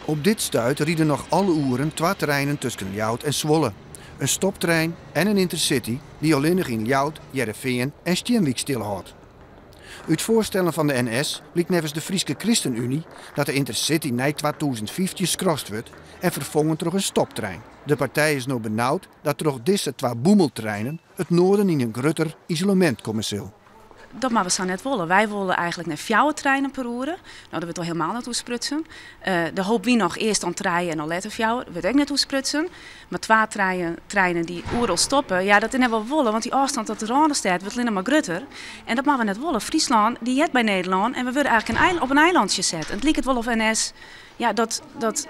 Op dit stuit rieden nog alle uren 2 treinen tussen Ljouwert en Zwolle. Een stoptrein en een intercity die alleen nog in Ljouwert, Heerenveen en Steenwijk stilhoudt. Uit voorstellen van de NS blijkt nevens de Frieske ChristenUnie dat de intercity na 2050 skrost wordt en vervangen door een stoptrein. De partij is nu benauwd dat door deze 2 boemeltreinen het noorden in een groter isolement komen zal. Dat maar we zo net willen. Wij willen eigenlijk naar 4 treinen per uur. Nou, dat wordt al helemaal niet toesprutsen. De hoop wie nog eerst aan treinen en dan later 4, dat wordt ook niet toesprutsen. Maar 2 treinen die oerel stoppen, ja, dat is wel willen, want die afstand tot de Randstad wordt alleen maar groter. En dat maar we net willen. Friesland, die jet bij Nederland en we willen eigenlijk op een eilandje zetten. En het lijkt het wel of NS, ja, dat eigenlijk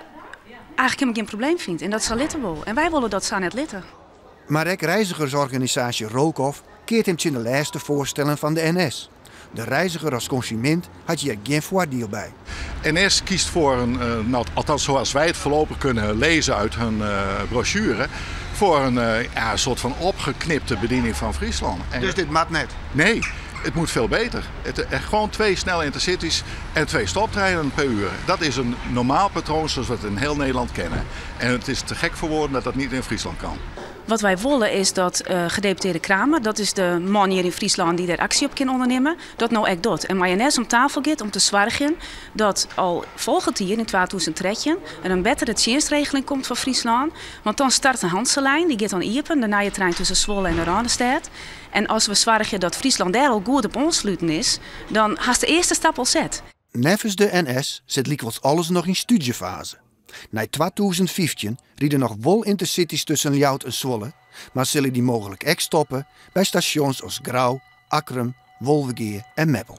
helemaal geen probleem vindt. En dat zal litten wel. En wij willen dat zo net litten. Maar ook reizigersorganisatie Rookhoff keert hem in de lijsten voorstellen van de NS. De reiziger als consument had hier geen voordeel bij. NS kiest voor een, althans zoals wij het voorlopig kunnen lezen uit hun brochure, voor een soort van opgeknipte bediening van Friesland. Dus dit mag net? Nee, het moet veel beter. Gewoon 2 snelle intercities en 2 stoptreinen per uur. Dat is een normaal patroon zoals we het in heel Nederland kennen. En het is te gek voor woorden dat dat niet in Friesland kan. Wat wij willen is dat gedeputeerde Kramer, dat is de man hier in Friesland die daar actie op kan ondernemen, dat nou echt doet. En mayonaise om tafel gaat om te zorgen dat al volgend jaar in 2013 er een betere tjinstregeling komt voor Friesland. Want dan start een Hanselijn, die gaat dan iepen, de nieuwe trein tussen Zwolle en de Randstad. En als we zorgen dat Friesland daar al goed op aansluiten is, dan haast de eerste stap al zet. Nevens de NS zit likwijls alles nog in studiefase. Na 2015 rieden nog wel intercities tussen Ljouwert en Zwolle, maar zullen die mogelijk ook stoppen bij stations als Grauw, Akkrum, Wolvegeer en Meppel.